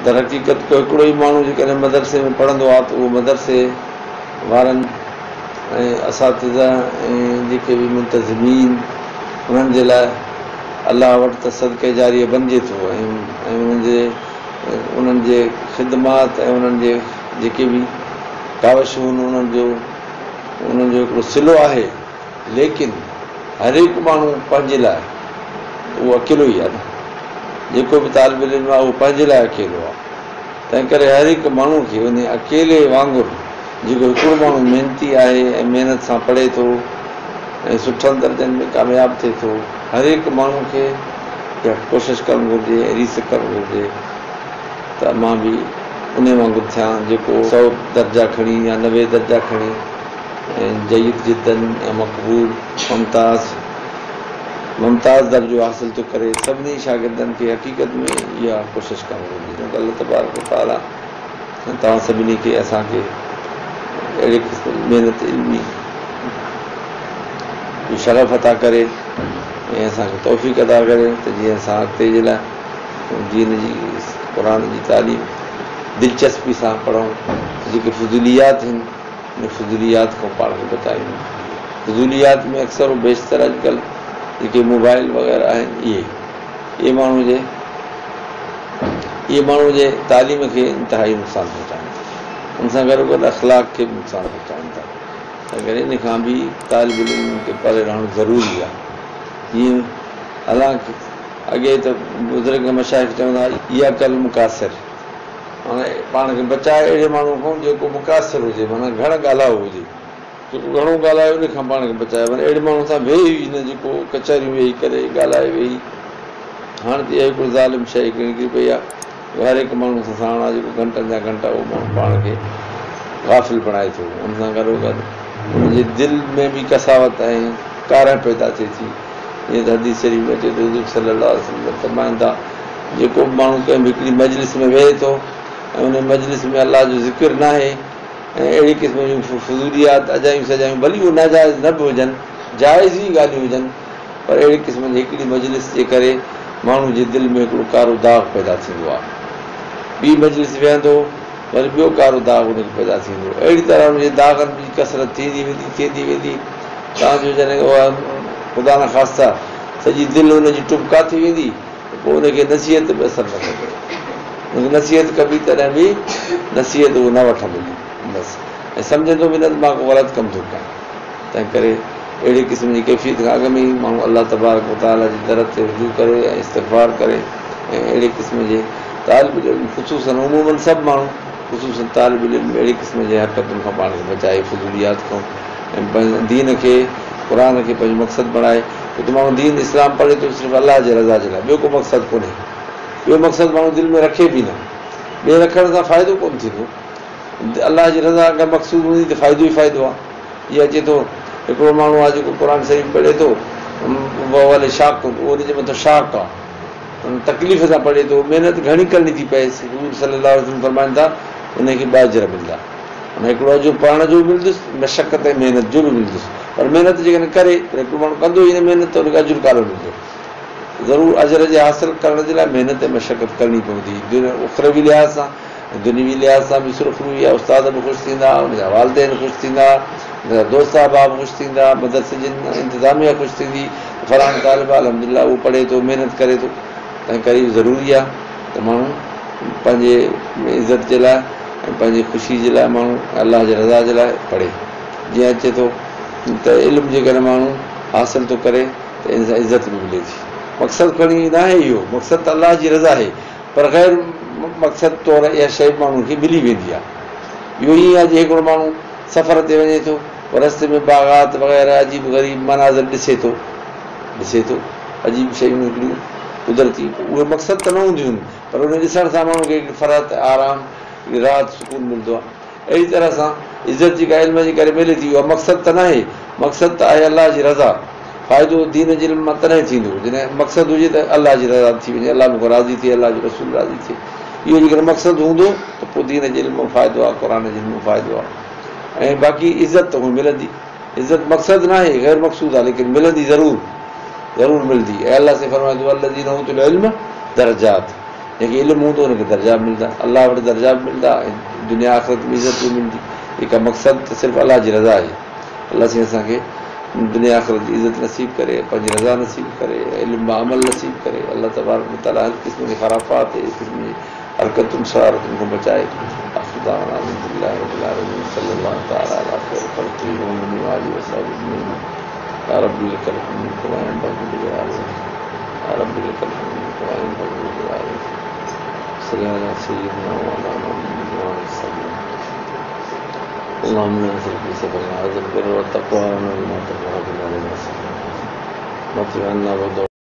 दर हक़ीक़त को हिकिड़ो ई माण्हू जेकॾहिं मदरसे में पढ़ंदो आहे त उहो मदरसे वारनि ऐं असातिज़ा ऐं जेके बि मुंतज़िमीन उन्हनि जे लाइ अलाह वटि त सदके जारीअ बणिजे थो ऐं उन्हनि जे ख़िदमात ऐं उन्हनि जे जेके बि कावशूं उन्हनि जो हिकिड़ो सिलो आहे। लेकिन हर हिकु माण्हू पंहिंजे लाइ उहो अकेलो ई आहे न, जेको बि तालिब इल्म आहे उहो पंहिंजे लाइ अकेलो आहे। तंहिं करे हर हिकु माण्हू खे उन अकेले वांगुरु जेको हिकिड़ो माण्हू महिनती आहे ऐं महिनत सां पढ़े थो ऐं सुठनि दर्जनि में कामयाबु थिए थो, हर हिकु माण्हू खे इहा कोशिशि करणु घुरिजे ऐं रीस करणु घुरिजे त मां बि उन वांगुरु थियां जेको 100 दर्जा खणी या 90 दर्जा खणी ऐं जयीद जिद्दन ऐं मक़बूल मुमताज़ दर्जो हासिल थो करे। सभिनी शागिर्दनि खे हक़ीक़त में इहा कोशिशि करणु घुरिजे। अल्लाह तबारक व तआला तव्हां सभिनी खे असांखे अहिड़े क़िस्म जी महिनत इल्मी शरफ़ अता करे ऐं असांखे तौफ़ीक़ अदा करे त जीअं असां अॻिते जे लाइ दीन जी क़ुरान जी तालीम दिलचस्पी सां पढ़ूं, जेके फज़ूलियात आहिनि उन फज़ूलियात खां पाण खे बचायूं। फज़ूलियात में अक्सर बेशितर अॼुकल्ह जेके मोबाइल वग़ैरह आहिनि इहे माण्हू जे तालीम खे इंतिहाई नुक़सानु पहुचाइनि था, उन सां गॾोगॾु अख़लाक़ खे बि नुक़सानु पहुचाइनि था। तंहिं करे इन खां बि तालिब इल्म खे परे रहणु ज़रूरी आहे। जीअं हालांकि अॻे त बुज़ुर्ग मशाइख़ चवंदा इहा कल मुकासिर, माना पाण खे बचाए अहिड़े माण्हू खां जेको मुकासिर हुजे, माना घणो ॻाल्हायो हुजे, जेको घणो ॻाल्हायो उन खां पाण खे बचाए। माना अहिड़े माण्हू सां वेही ई न जेको कचहरियूं वेही करे ॻाल्हाए वेही। हाणे त इहा हिकिड़ो ज़ालिम शइ निकिरी पई आहे, हर हिकु माण्हू सां साण आहे जेको घंटनि जा घंटा उहो माण्हू पाण खे गाफ़िल बणाए थो। उन सां गॾोगॾु उनजे दिलि में बि कसावत ऐं कारह पैदा थिए थी। जीअं त हदीस शरीफ़ में अचे थो, हुज़ूर सल्लल्लाहु अलैहि वसल्लम फरमाइनि था जेको माण्हू कंहिं बि हिकिड़ी मजलिस में वेहे थो ऐं उन मजलिस में अलाह जो ज़िक्र न आहे ऐं अहिड़ी क़िस्म जूं फज़ूलियात अजायूं सजायूं, भली उहे नाजाइज़ न बि हुजनि, जाइज़ ई ॻाल्हियूं हुजनि, पर अहिड़ी क़िस्म जी हिकिड़ी मजलिस जे करे माण्हू जे दिलि में हिकिड़ो कारो दाग़ पैदा थींदो आहे। ॿी मजलिस वेहंदो वरी ॿियो कारो दाग़ हुनखे पैदा थींदो। अहिड़ी तरह हुनजे दाग़नि जी कसरत थींदी वेंदी तव्हांजो जॾहिं उहा ख़ुदा न ख़ास्ता सॼी दिलि हुनजी टुबका थी वेंदी, पोइ हुनखे नसीहत बि असरु न कंदो। हुनखे नसीहत कबी तॾहिं बि नसीहत उहो न वठंदो बसि, ऐं सम्झंदो बि न त मां को ग़लति कमु थो कयां। तंहिं करे अहिड़ी क़िस्म जी कैफ़ियत खां अॻु में ई माण्हू अलाह तबारक व तआला जी दर ते रुजू करे ऐं इस्तग़फ़ार करे ऐं अहिड़े क़िस्म जे तालिब इल्म ख़ुशूसन उमूमन सभु माण्हू ख़ुशूसन तालिब इल्म अहिड़ी क़िस्म जे हरकतुनि खां पाण खे बचाए, फज़ूलियात खां, ऐं पंहिंजे दीन खे क़ुर खे पंहिंजो मक़सदु बणाए। छो त माण्हू दीन इस्लाम पढ़े थो सिर्फ़ु अलाह जे रज़ा जे लाइ, ॿियो को मक़सदु कोन्हे। ॿियो मक़सदु माण्हू दिलि में रखे बि न, ॿिए रखण सां फ़ाइदो कोन्ह थींदो। अलाह जी रज़ा अगरि मक़सूदु हूंदी त फ़ाइदो ई फ़ाइदो आहे। इहा अचे थो हिकिड़ो माण्हू आहे जेको क़ुर शरीफ़ पढ़े थो, उहो भले शाक उहो हुनजे मथां शाक आहे, तकलीफ़ सां पढ़े थो, महिनत घणी करणी थी पएसि। हुज़ूर सल्लल्लाहु अलैहि वसल्लम फरमाइनि था उनखे ॿ अजर मिलंदा, माना हिकिड़ो अजर पढ़ण जो बि मिलंदुसि, मशक़त ऐं महिनत जो बि मिलंदुसि। पर महिनत जेकॾहिं करे त हिकिड़ो माण्हू कंदो ई न महिनत त हुनखे अजुर कान मिलंदो। ज़रूरु अजर जे हासिल करण जे लाइ महिनत ऐं मशक़त करणी पवंदी, उखरवी लिहाज़ सां ऐं दुनियावी लिहाज़ सां बि सुरख़ुरू आहे। उस्ताद बि ख़ुशि थींदा, हुनजा वालिदैन ख़ुशि थींदा, हुनजा दोस्त अहबाब ख़ुशि थींदा, मदरसे जी इंतिज़ामिया ख़ुशि थींदी, फलाणे तालिब अल्हम्दुलिल्लाह उहो पढ़े थो, महिनत करे थो। तंहिं करे ज़रूरी आहे त माण्हू पंहिंजे इज़त जे लाइ ऐं पंहिंजी ख़ुशी जे लाइ माण्हू अलाह जे रज़ा जे लाइ पढ़े। जीअं अचे थो त इल्मु जेकॾहिं माण्हू हासिल थो करे त इन सां इज़त बि मिले थी। मक़सदु खणी न आहे इहो, मक़सदु त अलाह जी रज़ा आहे, पर ग़ैर मक़सदु तौरु इहा शइ माण्हू खे मिली वेंदी आहे। इहो ई आहे जीअं हिकिड़ो माण्हू सफ़र ते वञे थो, रस्ते में बाग़ात वग़ैरह अजीब ग़रीब मनाज़र ॾिसे थो अजीब शयूं हिकिड़ियूं कुदरती, उहे मक़सदु त न हूंदियूं आहिनि, पर उन ॾिसण सां माण्हू खे फ़रहत आराम राहत सुकून मिलंदो आहे। अहिड़ी तरह सां इज़त जेका इल्म जे करे मिले थी उहा मक़सदु त न आहे, मक़सदु त आहे अलाह जी रज़ा। फ़ाइदो दीन जे इल्म मां तॾहिं थींदो जॾहिं मक़सदु हुजे त अलाह जी रज़ा थी वञे, अलाह मूंखां राज़ी थिए, अलाह जो रसूल राज़ी थिए। इहो जेकॾहिं मक़सदु हूंदो त पोइ दीन जे इल्म में फ़ाइदो आहे, क़ुर जे इल्म में फ़ाइदो आहे। ऐं बाक़ी इज़त त उहा मिलंदी, इज़त मक़सदु न आहे, ग़ैर मक़सूद आहे, लेकिन मिलंदी ज़रूरु मिलंदी। ऐं अलाह से फरमाए थो अल्लज़ीना ऊतुल इल्म दरजात, जंहिंखे इल्मु हूंदो हुनखे दर्जा बि मिलंदा, अलाह वटि दर्जा बि मिलंदा ऐं दुनिया आख़िरत में इज़त बि मिलंदी। हिकु मक़सदु त सिर्फ़ु अलाह जी रज़ा आहे। अलाह साईं असांखे दुनिया आख़िरत जी इज़त नसीब करे, पंहिंजी रज़ा नसीब करे, इल्म मां अमल नसीब करे। अलाह तबारक व तआला हर क़िस्म जी ख़राफ़ात, हर क़िस्म जी हरकतुनि शरारतुनि खां बचाए। अल्हम्दुलिल्लाह रब्बिल आलमीन सल्लल्लाहु तआला अला ख़ैरि ख़ल्क़िही मुहम्मद व आलिहि व सहबिहि अजमईन। या रब्बी लकल हम्दु कमा यंबग़ी लिजलालिक, या रब्बी लकल हम्दु कमा यंबग़ी लिजलालिक। सल्ली अला सय्यिदिना व मौलाना मुहम्मद व आलिहि वसल्लम। اللهم إنا نسألك بسبب هذا البر والتقوى ونعوذ بك من عذاب النار.